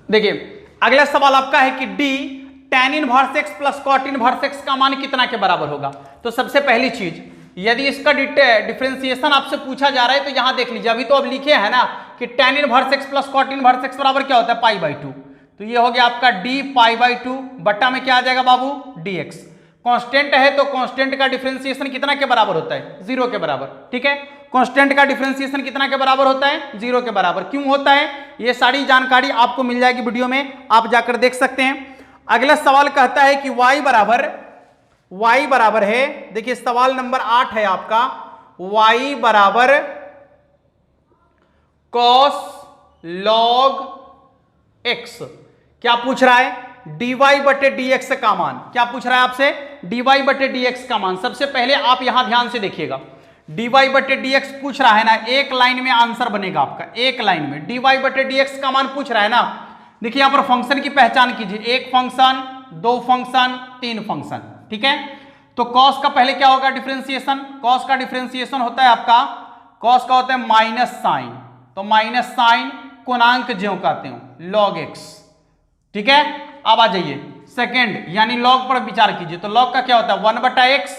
देखिए अगला सवाल आपका है कि d tan inverse x plus cot inverse x का मान कितना के बराबर होगा। तो सबसे पहली चीज, यदि इसका डिफरेंशिएशन आपसे पूछा जा रहा है तो यहां देख लीजिए, अभी तो अब लिखे है ना कि tan inverse x plus cot inverse x बराबर क्या होता है, π/2। तो ये हो गया आपका d π/2 बट्टा में क्या आ जाएगा बाबू, dx। कांस्टेंट है तो कांस्टेंट का डिफरेंशिएशन कितना के बराबर होता है, 0 के बराबर, ठीक है। कांस्टेंट का डिफरेंशिएशन कितना के बराबर होता है, 0 के बराबर। क्यों होता है, ये सारी जानकारी आपको मिल जाएगी वीडियो में, आप जाकर देख सकते हैं। अगला सवाल कहता है कि y बराबर है, देखिए सवाल नंबर 8 है आपका, y बराबर cos log x। क्या पूछ रहा है, dy बटे dx का मान। क्या पूछ रहा है आपसे, dy बटे dx का मान। सबसे पहले आप यहां ध्यान से देखिएगा, dy बटे dx पूछ रहा है ना, एक लाइन में आंसर बनेगा आपका, एक लाइन में dy बटे dx का मान पूछ रहा है ना। देखिए यहां पर फंक्शन की पहचान कीजिए, एक फंक्शन, दो फंक्शन, तीन फंक्शन, ठीक है। तो cos का पहले क्या होगा, डिफरेंशिएशन, cos का डिफरेंशिएशन होता है आपका, cos का होता है माइनस साइन, तो माइनस साइन गुणांक ज्यों कहते हो, log x, ठीक है। अब आ जाइए सेकेंड, यानी लॉग पर विचार कीजिए, तो लॉग का क्या होता है, 1 बटा एक्स,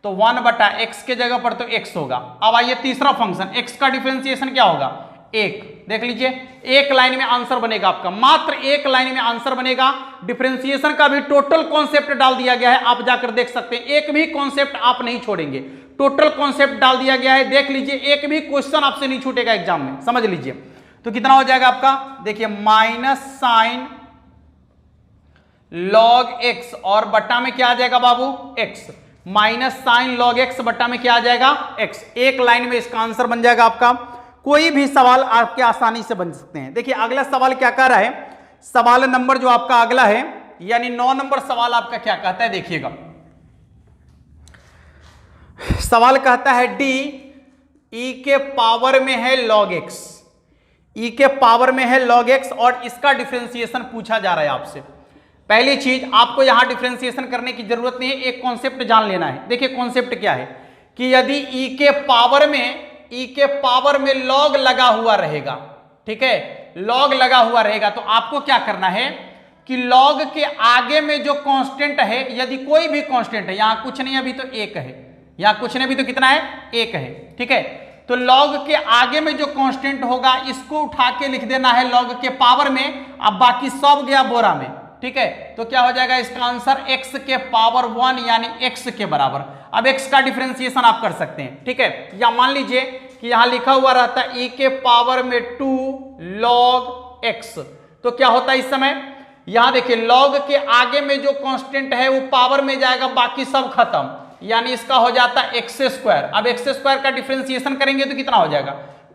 तो 1 बटा एक्स के जगह पर तो x होगा। अब आइए तीसरा फंक्शन, x का डिफरेंशिएशन क्या होगा, 1। देख लीजिए एक लाइन में आंसर बनेगा आपका, मात्र एक लाइन में आंसर बनेगा। डिफरेंशिएशन का भी टोटल कॉन्सेप्ट डाल दिया गया है, आप जाकर देख सकते हैं, एक भी कॉन्सेप्ट आप नहीं छोड़ेंगे, टोटल कॉन्सेप्ट डाल दिया गया है। देख लीजिए एक भी क्वेश्चन आपसे नहीं छूटेगा एग्जाम में, समझ लीजिए। तो कितना हो जाएगा आपका, देखिए माइनस साइन log x और बट्टा में क्या आ जाएगा बाबू, x, minus sine log x बट्टा में क्या आ जाएगा, x। एक लाइन में इसका आंसर बन जाएगा आपका। कोई भी सवाल आपके आसानी से बन सकते हैं। देखिए अगला सवाल क्या कह रहा है, सवाल नंबर जो आपका अगला है यानी 9 नंबर सवाल आपका क्या कहता है, देखिएगा सवाल कहता है d e के पावर में है log x, e के पावर में है log x और इसका डिफरेंशिएशन पूछा जा रहा है आपसे। पहली चीज आपको यहां डिफरेंशिएशन करने की जरूरत नहीं है, एक कॉन्सेप्ट जान लेना है। देखिए कॉन्सेप्ट क्या है कि यदि e के पावर में log लगा हुआ रहेगा, ठीक है, log लगा हुआ रहेगा, तो आपको क्या करना है कि लॉग के आगे में जो कांस्टेंट है, यदि कोई भी कांस्टेंट है, यहां कुछ नहीं अभी तो एक है, यहां कुछ नहीं अभी तो कितना है, एक है, ठीक है। तो लॉग के आगे में जो कांस्टेंट होगा इसको उठा के लिख देना है लॉग के पावर में, अब बाकी सब गया बोरा में, ठीक है। तो क्या हो जाएगा इसका आंसर x के पावर 1 यानी x के बराबर। अब x का डिफरेंशिएशन आप कर सकते हैं, ठीक है। या मान लीजिए कि यहां लिखा हुआ रहता है e के पावर में 2 log x, तो क्या होता है इस समय, यहां देखिए लॉग के आगे में जो कांस्टेंट है वो पावर में जाएगा, बाकी सब खत्म, यानी इसका हो जाता है एक्स स्क्वायर। अब एक्स स्क्वायर का डिफरेंशिएशन करेंगे तो कितना हो जाएगा,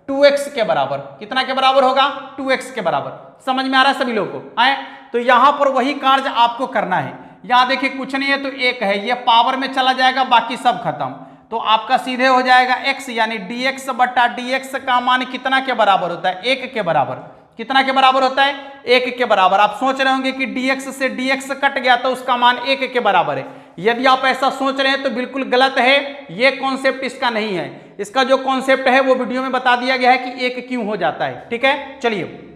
2x के बराबर। कितना के बराबर होगा, 2x के बराबर। समझ में आ रहा है सभी लोगों को आए? तो यहां पर वही कार्य आपको करना है। यहां देखिए कुछ नहीं है तो एक है, ये पावर में चला जाएगा, बाकी सब खत्म, तो आपका सीधे हो जाएगा x, यानी dx बटा dx का मान कितना के बराबर होता है, 1 के बराबर। कितना के बराबर होता है, 1 के बराबर। आप सोच रहे होंगे कि dx से dx कट गया तो उसका मान 1 के बराबर है। यदि आप ऐसा सोच रहे हैं तो बिल्कुल गलत है, ये कॉन्सेप्ट इसका नहीं है। इसका जो कॉन्सेप्ट है वो वीडियो में बता दिया गया है कि 1 क्यों हो जाता है, ठीक है। चलिए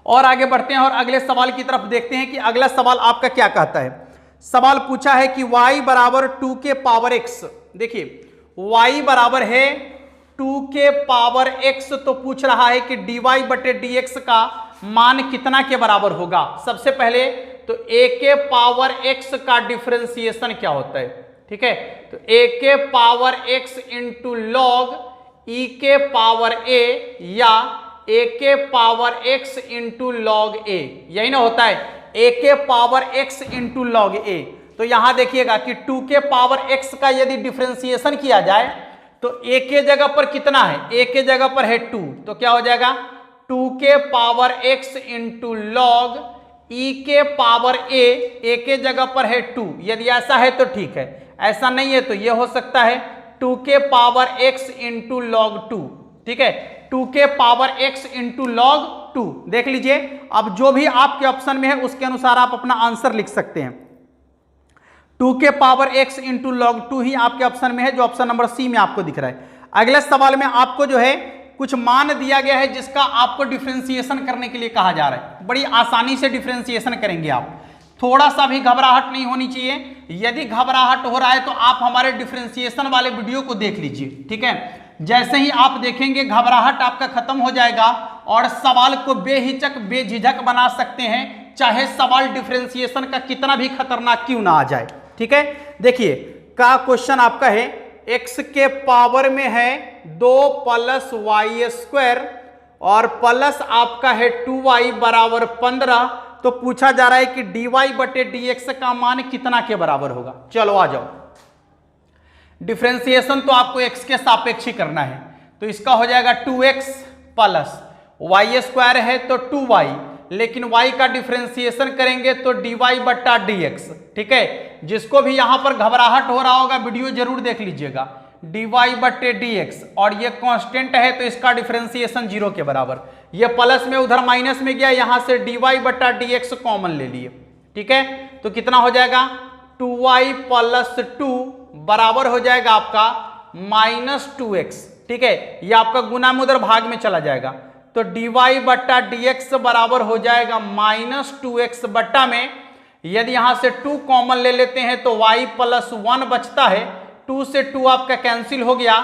और आगे बढ़ते हैं और अगले सवाल की तरफ देखते हैं कि अगला सवाल आपका क्या कहता है। सवाल पूछा है कि y बराबर 2 के पावर x। देखिए y बराबर है 2 के पावर x, तो पूछ रहा है कि dy बटे dx का मान कितना के बराबर होगा। सबसे पहले तो a के पावर x का डिफरेंशिएशन क्या होता है, ठीक है। तो a के power x into log e के पावर a या a के power x into log a, यही ना होता है, a के power x into log a। तो यहां देखिएगा कि 2 के पावर x का यदि डिफरेंशिएशन किया जाए तो a के जगह पर कितना है, a के जगह पर है 2, तो क्या हो जाएगा 2 के power x into log e के पावर a के जगह पर है 2। यदि ऐसा है तो ठीक है, ऐसा नहीं है तो यह हो सकता है 2 के पावर x इंटू लॉग 2, ठीक है। 2 के पावर x इंटू लॉग 2 देख लीजिए। अब जो भी आपके ऑप्शन में है उसके अनुसार आप अपना आंसर लिख सकते हैं। 2 के पावर x इंटू लॉग 2 ही आपके ऑप्शन में है, जो ऑप्शन नंबर सी में आपको दिख रहा है। अगले सवाल में आपको जो है कुछ मान दिया गया है जिसका आपको डिफरेंशिएशन करने के लिए कहा जा रहा है। बड़ी आसानी से डिफरेंशिएशन करेंगे आप, थोड़ा सा भी घबराहट नहीं होनी चाहिए। यदि घबराहट हो रहा है तो आप हमारे डिफरेंशिएशन वाले वीडियो को देख लीजिए, ठीक है। जैसे ही आप देखेंगे घबराहट आपका खत्म हो जाएगा और सवाल को बेहिचक बेझिझक बना सकते हैं, चाहे सवाल डिफरेंशिएशन का कितना भी खतरनाक क्यों ना आ जाए, ठीक है। देखिए का क्वेश्चन आपका है x के पावर में है 2 प्लस वाई स्क्वायर और प्लस आपका है 2y बराबर 15, तो पूछा जा रहा है कि dy बटे dx का मान कितना के बराबर होगा। चलो आ जाओ, डिफरेंशिएशन तो आपको x के सापेक्ष ही करना है, तो इसका हो जाएगा 2x प्लस वाई स्क्वायर है तो 2y, लेकिन y का डिफरेंशिएशन करेंगे तो dy बट्टा dx, ठीक है। जिसको भी यहां पर घबराहट हो रहा होगा वीडियो जरूर देख लीजिएगा। dy बट्टे dx और ये कांस्टेंट है तो इसका डिफरेंशिएशन 0 के बराबर, ये प्लस में उधर माइनस में गया, यहां से dy बट्टा dx कॉमन ले लिए, ठीक है। तो कितना हो जाएगा 2y प्लस 2 बराबर हो जाएगा आपका माइनस 2x, ठीक है। ये आपका गुना में उधर भाग में चला जाएगा, तो dy बट्टा dx बराबर हो जाएगा माइनस 2x बट्टा में, यदि यहां से 2 कॉमन ले लेते हैं तो y प्लस 1 बचता है, 2 से 2 आपका कैंसिल हो गया,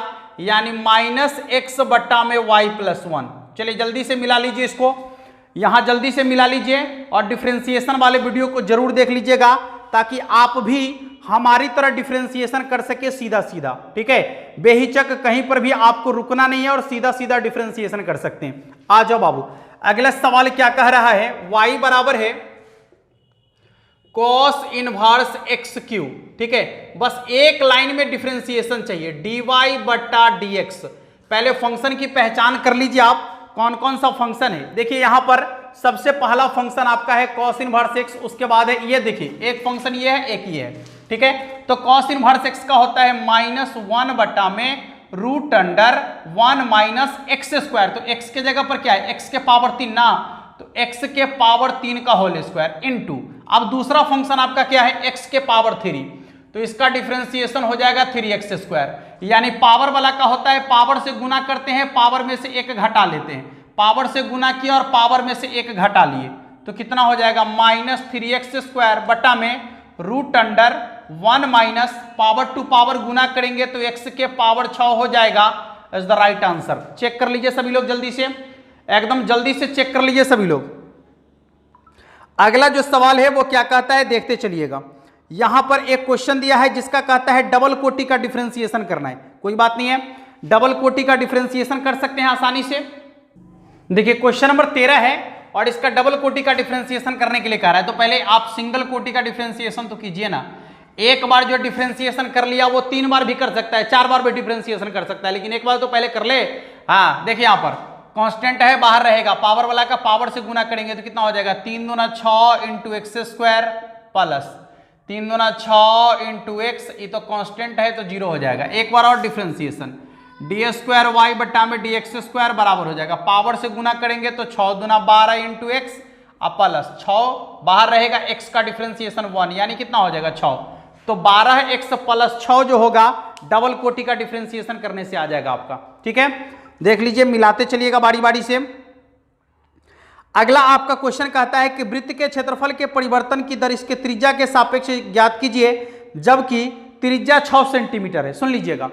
यानी माइनस x बट्टा में y प्लस 1। चलिए जल्दी से मिला लीजिए इसको, यहां जल्दी से मिला लीजिए और डिफरेंशिएशन वाले वीडियो को जरूर देख लीजिएगा ताकि आप भी हमारी तरह डिफरेंशिएशन कर सके सीधा सीधा, ठीक है। बेहिचक कहीं पर भी आपको रुकना नहीं है और सीधा सीधा डिफरेंशिएशन कर सकते हैं। आ जाओ बाबू, अगला सवाल क्या कह रहा है, y बराबर है cos इनवर्स एक्स क्यू, ठीक है। बस एक लाइन में डिफरेंशिएशन चाहिए, dy बट्टा dx। पहले फंक्शन की पहचान कर लीजिए आप, कौन कौन सा फंक्शन है। देखिए यहां पर सबसे पहला फंक्शन आपका है cos इनवर्स x, उसके बाद है ये, देखिए एक फंक्शन ये है, एक ये है, ठीक है। तो cos इनवर्स x का होता है -1 बटा में root under 1 minus X square, तो x के जगह पर क्या है, x के पावर 3 ना, तो x के पावर 3 का होल स्क्वायर इनटू, अब दूसरा फंक्शन आपका क्या है x के पावर 3, तो इसका डिफरेंशिएशन हो जाएगा 3x स्क्वायर, यानी पावर वाला का होता है पावर से गुना करते हैं, पावर में से एक घटा लेते हैं, पावर से गुना किया और पावर में से एक घटा लिए, तो कितना हो जाएगा -3x² बटा में √1 माइनस पावर टू पावर गुना करेंगे तो x के पावर 6 हो जाएगा। Is the right answer. Check कर लीजिए सभी लोग जल्दी से, एकदम जल्दी से चेक कर लीजिए सभी लोग। अगला जो सवाल है वो क्या कहता है देखते चलिएगा। यहां पर एक क्वेश्चन दिया है जिसका कहता है डबल कोटि का डिफरेंशिएशन करना है। कोई बात नहीं है, डबल कोटि का डिफरेंशिएशन कर सकते हैं आसानी से। देखिए क्वेश्चन नंबर 13 है और इसका डबल कोटि का डिफरेंशिएशन करने के लिए कह रहा है। तो पहले आप सिंगल कोटि का डिफरेंशिएशन तो कीजिए ना। एक बार जो डिफरेंशिएशन कर लिया वो 3 बार भी कर सकता है, 4 बार भी डिफरेंशिएशन कर सकता है, लेकिन एक बार तो पहले कर ले। हाँ देखिए यहां पर कांस्टेंट है, बाहर रहेगा, पावर वाला का पावर से गुना करेंगे तो कितना हो जाएगा 3 दूना 6 इंटू x² प्लस 3 दूना 6 इंटू x, ये तो कांस्टेंट है तो 0 हो जाएगा। एक बार और डिफरेंशिएशन d² बटा में dx² बराबर हो जाएगा, पावर से गुना करेंगे तो 6 दूना 12 इंटू x प्लस 6 बाहर रहेगा, x का डिफरेंशिएशन 1 यानी कितना हो जाएगा 6। तो 12x प्लस 6 जो होगा डबल कोटि का डिफरेंशिएशन करने से आ जाएगा आपका। ठीक है, देख लीजिए, मिलाते चलिएगा बारी बारी से। अगला आपका क्वेश्चन कहता है कि वृत्त के क्षेत्रफल के परिवर्तन की दर इसके त्रिज्या के सापेक्ष ज्ञात कीजिए जबकि त्रिज्या 6 सेंटीमीटर है। सुन लीजिएगा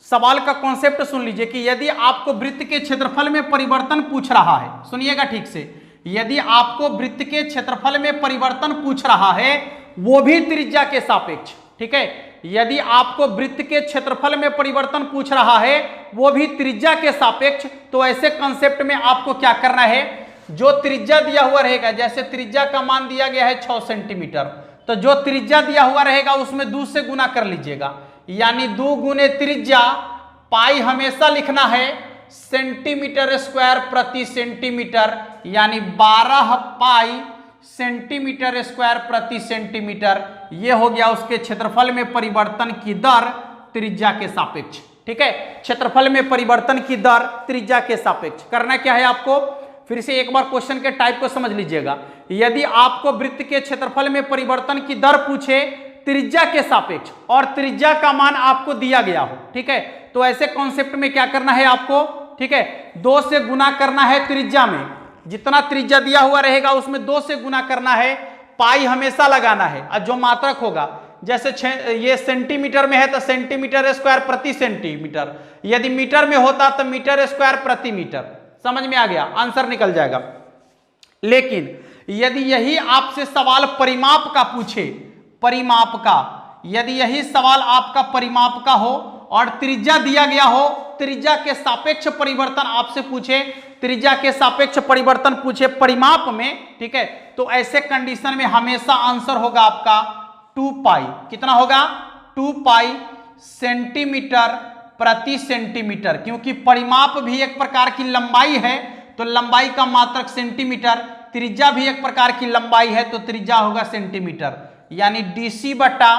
सवाल का कॉन्सेप्ट, सुन लीजिए कि यदि आपको वृत्त के क्षेत्रफल में परिवर्तन पूछ रहा है, सुनिएगा ठीक से, यदि आपको वृत्त के क्षेत्रफल में परिवर्तन पूछ रहा है वो भी त्रिज्या के सापेक्ष, ठीक है, यदि आपको वृत्त के क्षेत्रफल में परिवर्तन पूछ रहा है वो भी त्रिज्या के सापेक्ष, तो ऐसे कॉन्सेप्ट में आपको क्या करना है, जो त्रिज्या दिया हुआ रहेगा, जैसे त्रिज्या का मान दिया गया है 6 सेंटीमीटर, तो जो त्रिज्या दिया हुआ रहेगा उसमें 2 से गुना कर लीजिएगा, यानी 2 गुने त्रिज्या, पाई हमेशा लिखना है सेंटीमीटर स्क्वायर प्रति सेंटीमीटर, यानी 12 पाई सेंटीमीटर स्क्वायर प्रति सेंटीमीटर। यह हो गया उसके क्षेत्रफल में परिवर्तन की दर त्रिज्या के सापेक्ष। ठीक है, क्षेत्रफल में परिवर्तन की दर त्रिज्या के सापेक्ष। करना क्या है आपको, फिर से एक बार क्वेश्चन के टाइप को समझ लीजिएगा। यदि आपको वृत्त के क्षेत्रफल में परिवर्तन की दर पूछे त्रिज्या के सापेक्ष और त्रिज्या का मान आपको दिया गया हो, ठीक है, तो ऐसे कॉन्सेप्ट में क्या करना है आपको, ठीक है, 2 से गुना करना है त्रिज्या में, जितना त्रिज्या दिया हुआ रहेगा उसमें 2 से गुना करना है, पाई हमेशा लगाना है, और जो मात्रक होगा, जैसे ये सेंटीमीटर में है तो सेंटीमीटर स्क्वायर प्रति सेंटीमीटर, यदि मीटर में होता तो मीटर स्क्वायर प्रति मीटर। समझ में आ गया, आंसर निकल जाएगा। लेकिन यदि यही आपसे सवाल परिमाप का पूछे, परिमाप का, यदि यही सवाल आपका परिमाप का हो और त्रिज्या दिया गया हो, त्रिज्या के सापेक्ष परिवर्तन आपसे पूछे, त्रिज्या के सापेक्ष परिवर्तन पूछे परिमाप में, ठीक है, तो ऐसे कंडीशन में हमेशा आंसर होगा आपका 2 पाई। कितना होगा, 2 पाई सेंटीमीटर प्रति सेंटीमीटर, क्योंकि परिमाप भी एक प्रकार की लंबाई है तो लंबाई का मात्रक सेंटीमीटर, त्रिज्या भी एक प्रकार की लंबाई है तो त्रिज्या होगा सेंटीमीटर, यानी dc बटा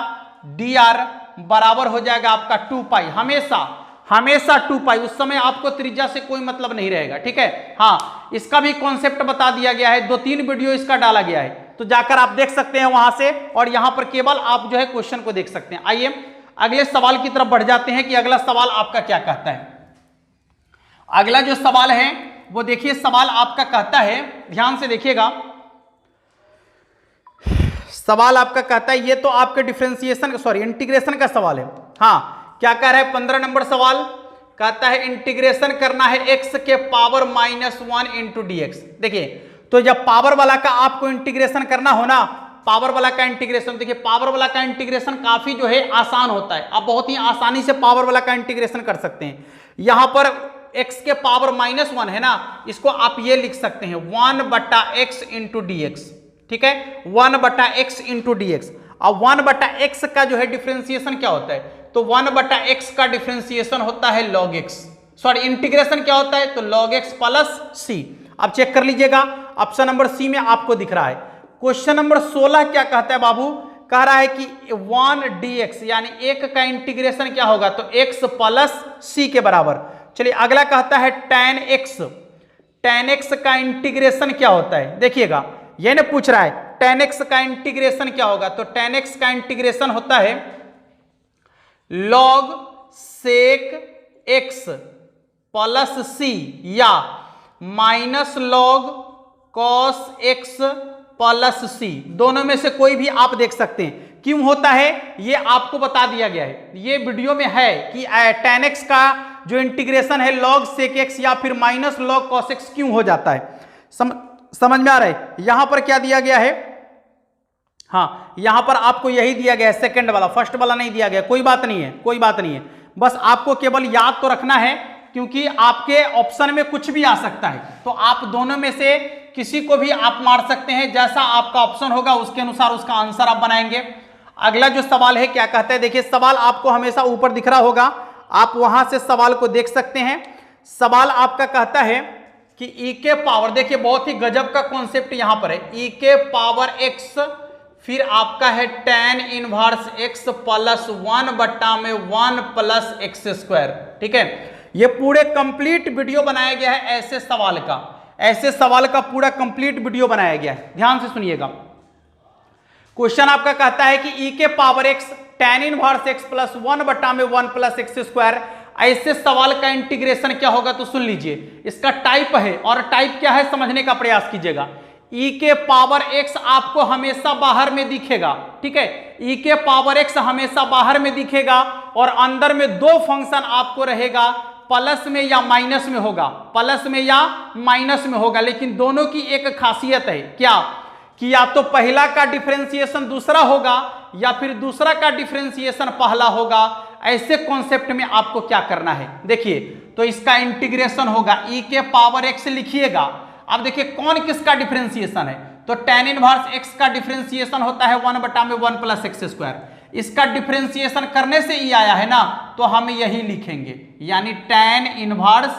dr बराबर हो जाएगा आपका 2 पाई। हमेशा हमेशा 2 पाई, उस समय आपको त्रिज्या से कोई मतलब नहीं रहेगा। ठीक है, हाँ, इसका भी कॉन्सेप्ट बता दिया गया है, 2-3 वीडियो इसका डाला गया है, तो जाकर आप देख सकते हैं वहां से, और यहां पर केवल आप जो है क्वेश्चन को देख सकते हैं। आइए अगले सवाल की तरफ बढ़ जाते हैं कि अगला सवाल आपका क्या कहता है। अगला जो सवाल है वो देखिए, सवाल आपका कहता है, ध्यान से देखिएगा, सवाल आपका कहता है, ये तो आपके डिफरेंशिएशन इंटीग्रेशन का सवाल है। हाँ, क्या कह रहा है 15 नंबर सवाल, कहता है इंटीग्रेशन करना है x के पावर -1 इंटू dx। देखिए, तो जब पावर वाला का आपको इंटीग्रेशन करना हो ना, पावर वाला का इंटीग्रेशन, देखिए पावर वाला का इंटीग्रेशन काफी जो है आसान होता है, आप बहुत ही आसानी से पावर वाला का इंटीग्रेशन कर सकते हैं। यहां पर x के पावर -1 है ना, इसको आप ये लिख सकते हैं 1/x इंटू dx। ठीक है, 1/x इंटू dx। अब 1/x का जो है डिफरेंशिएशन क्या होता है, तो 1/x का डिफरेंशिएशन होता है log x, सॉरी इंटीग्रेशन क्या होता है, तो log x प्लस c। अब चेक कर लीजिएगा, ऑप्शन नंबर सी में आपको दिख रहा है। क्वेश्चन नंबर 16 क्या कहता है बाबू, कह रहा है कि 1 dx यानी 1 का इंटीग्रेशन क्या होगा, तो x प्लस c के बराबर। चलिए अगला कहता है tan x का इंटीग्रेशन क्या होता है, देखिएगा ये ना पूछ रहा है tan x का इंटीग्रेशन क्या होगा, तो tan x का इंटीग्रेशन होता है log sec x plus c या minus log cos x plus c, दोनों में से कोई भी आप देख सकते हैं। क्यों होता है ये आपको बता दिया गया है, ये वीडियो में है कि tan x का जो इंटीग्रेशन है log sec x या फिर माइनस log cos x क्यों हो जाता है। समझ में आ रहा है। यहां पर क्या दिया गया है, हाँ यहां पर आपको यही दिया गया है, सेकंड वाला, फर्स्ट वाला नहीं दिया गया। कोई बात नहीं है, कोई बात नहीं है, बस आपको केवल याद तो रखना है, क्योंकि आपके ऑप्शन में कुछ भी आ सकता है, तो आप दोनों में से किसी को भी आप मार सकते हैं। जैसा आपका ऑप्शन होगा उसके अनुसार उसका आंसर आप बनाएंगे। अगला जो सवाल है क्या कहता है, देखिए सवाल आपको हमेशा ऊपर दिख रहा होगा, आप वहां से सवाल को देख सकते हैं। सवाल आपका कहता है कि e के पावर, देखिए बहुत ही गजब का कॉन्सेप्ट यहां पर है, e के पावर x फिर आपका है tan inverse x plus 1/1 plus x square. ठीक है, ये पूरे कंप्लीट वीडियो बनाया गया है ऐसे सवाल का, ऐसे सवाल का पूरा कंप्लीट वीडियो बनाया गया है। ध्यान से सुनिएगा। क्वेश्चन आपका कहता है कि e के power x tan inverse x plus 1/1 plus x square, ऐसे सवाल का इंटीग्रेशन क्या होगा, तो सुन लीजिए। इसका टाइप है, और टाइप क्या है समझने का प्रयास कीजिएगा। e के पावर x आपको हमेशा बाहर में दिखेगा, ठीक है, e के पावर x हमेशा बाहर में दिखेगा, और अंदर में दो फंक्शन आपको रहेगा, प्लस में या माइनस में होगा, प्लस में या माइनस में होगा। लेकिन दोनों की एक खासियत है, क्या कि या तो पहला का डिफरेंशिएशन दूसरा होगा या फिर दूसरा का डिफरेंशिएशन पहला होगा। ऐसे कॉन्सेप्ट में आपको क्या करना है, देखिए तो इसका इंटीग्रेशन होगा e के पावर x लिखिएगा। अब देखिए कौन किसका डिफरेंशिएशन है, तो tan इनवर्स x का डिफरेंशिएशन होता है 1/1 प्लस एक्स स्क्वायर। इसका डिफरेंशिएशन करने से ही आया है ना, तो हम यही लिखेंगे, यानी tan इनवर्स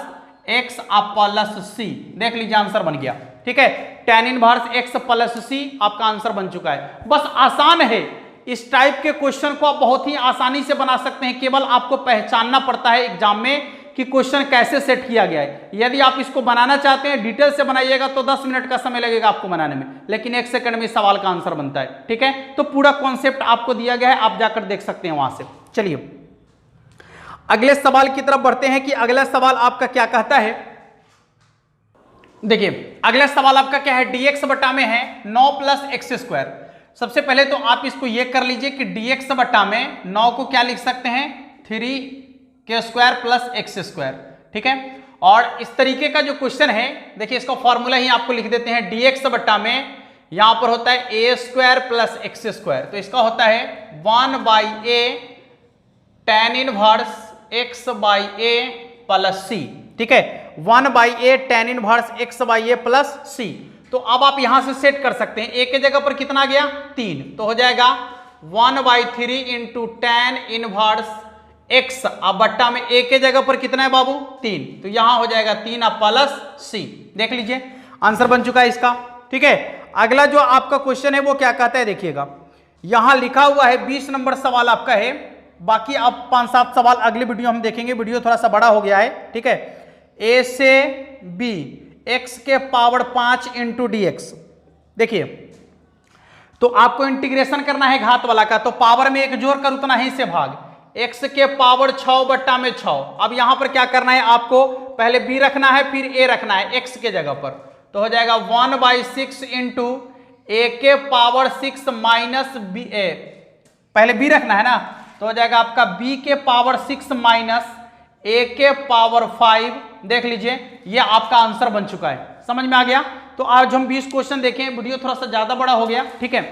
x प्लस सी। देख लीजिए आंसर बन गया। ठीक है, tan इनवर्स x प्लस सी आपका आंसर बन चुका है। बस आसान है, इस टाइप के क्वेश्चन को आप बहुत ही आसानी से बना सकते हैं, केवल आपको पहचानना पड़ता है एग्जाम में कि क्वेश्चन कैसे सेट किया गया है। यदि आप इसको बनाना चाहते हैं डिटेल से बनाइएगा तो 10 मिनट का समय लगेगा आपको बनाने में, लेकिन 1 सेकंड में सवाल का आंसर बनता है। ठीक है, तो पूरा कॉन्सेप्ट आपको दिया गया है, आप जाकर देख सकते हैं वहां से। चलिए अगले सवाल की तरफ बढ़ते हैं कि अगला सवाल आपका क्या कहता है। देखिए अगला सवाल आपका क्या है, dx बटा में है 9 प्लस एक्स स्क्वायर। सबसे पहले तो आप इसको ये कर लीजिए कि dx बटा में 9 को क्या लिख सकते हैं, 3 स्क्वायर प्लस एक्स स्क्वायर। ठीक है, और इस तरीके का जो क्वेश्चन है, देखिए इसका फॉर्मूला ही आपको लिख देते हैं, dx बटा में यहां पर होता है a square plus x square, तो इसका होता है 1/a tan inverse x by a plus c। ठीक है, 1/a tan inverse x by a plus c। तो अब आप यहां से सेट कर सकते हैं, a के जगह पर कितना आ गया 3, तो हो जाएगा 1/3 इंटू tan इनवर्स x, अब बट्टा में a के जगह पर कितना है बाबू 3, तो यहां हो जाएगा 3 प्लस c। देख लीजिए आंसर बन चुका है इसका। ठीक है, अगला जो आपका क्वेश्चन है वो क्या कहता है, देखिएगा यहां लिखा हुआ है 20 नंबर सवाल आपका है, बाकी अब 5-7 सवाल अगली वीडियो हम देखेंगे, वीडियो थोड़ा सा बड़ा हो गया है। ठीक है, a से b x के पावर 5 इंटू dx। देखिए तो आपको इंटीग्रेशन करना है घात वाला का, तो पावर में एक जोड़ कर उतना ही से भाग, x के पावर 6 बट्टा में 6। अब यहां पर क्या करना है, आपको पहले b रखना है फिर a रखना है x के जगह पर, तो हो जाएगा 1/6 इंटू a के पावर 6 माइनस b, पहले b रखना है ना, तो हो जाएगा आपका b के पावर 6 माइनस a के पावर 5। देख लीजिए ये आपका आंसर बन चुका है, समझ में आ गया। तो आज हम 20 क्वेश्चन देखें, वीडियो थोड़ा सा ज्यादा बड़ा हो गया। ठीक है,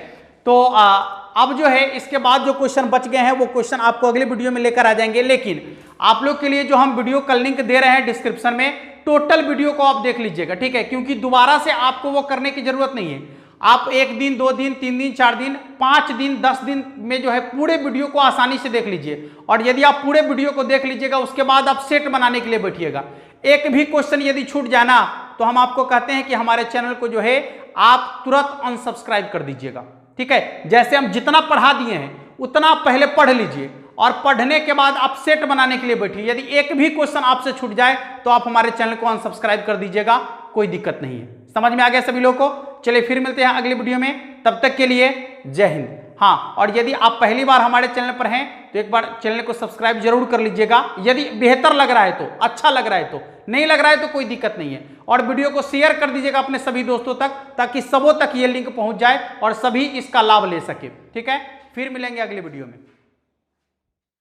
तो अब जो है इसके बाद जो क्वेश्चन बच गए हैं वो क्वेश्चन आपको अगले वीडियो में लेकर आ जाएंगे, लेकिन आप लोग के लिए जो हम वीडियो का लिंक दे रहे हैं डिस्क्रिप्शन में, टोटल वीडियो को आप देख लीजिएगा। ठीक है, क्योंकि दोबारा से आपको वो करने की जरूरत नहीं है, आप 1 दिन 2 दिन 3 दिन 4 दिन 5 दिन 10 दिन में जो है पूरे वीडियो को आसानी से देख लीजिए। और यदि आप पूरे वीडियो को देख लीजिएगा उसके बाद आप सेट बनाने के लिए बैठिएगा। एक भी क्वेश्चन यदि छूट जाना तो हम आपको कहते हैं कि हमारे चैनल को जो है आप तुरंत अनसब्सक्राइब कर दीजिएगा। ठीक है, जैसे हम जितना पढ़ा दिए हैं उतना पहले पढ़ लीजिए, और पढ़ने के बाद आप सेट बनाने के लिए बैठिए। यदि एक भी क्वेश्चन आपसे छूट जाए तो आप हमारे चैनल को अनसब्सक्राइब कर दीजिएगा, कोई दिक्कत नहीं है। समझ में आ गया सभी लोगों को। चलिए फिर मिलते हैं अगली वीडियो में, तब तक के लिए जय हिंद। हाँ, और यदि आप पहली बार हमारे चैनल पर हैं तो एक बार चैनल को सब्सक्राइब जरूर कर लीजिएगा। यदि बेहतर लग रहा है तो, अच्छा लग रहा है तो, नहीं लग रहा है तो कोई दिक्कत नहीं है। और वीडियो को शेयर कर दीजिएगा अपने सभी दोस्तों तक, ताकि सबों तक ये लिंक पहुंच जाए और सभी इसका लाभ ले सके। ठीक है, फिर मिलेंगे अगले वीडियो में।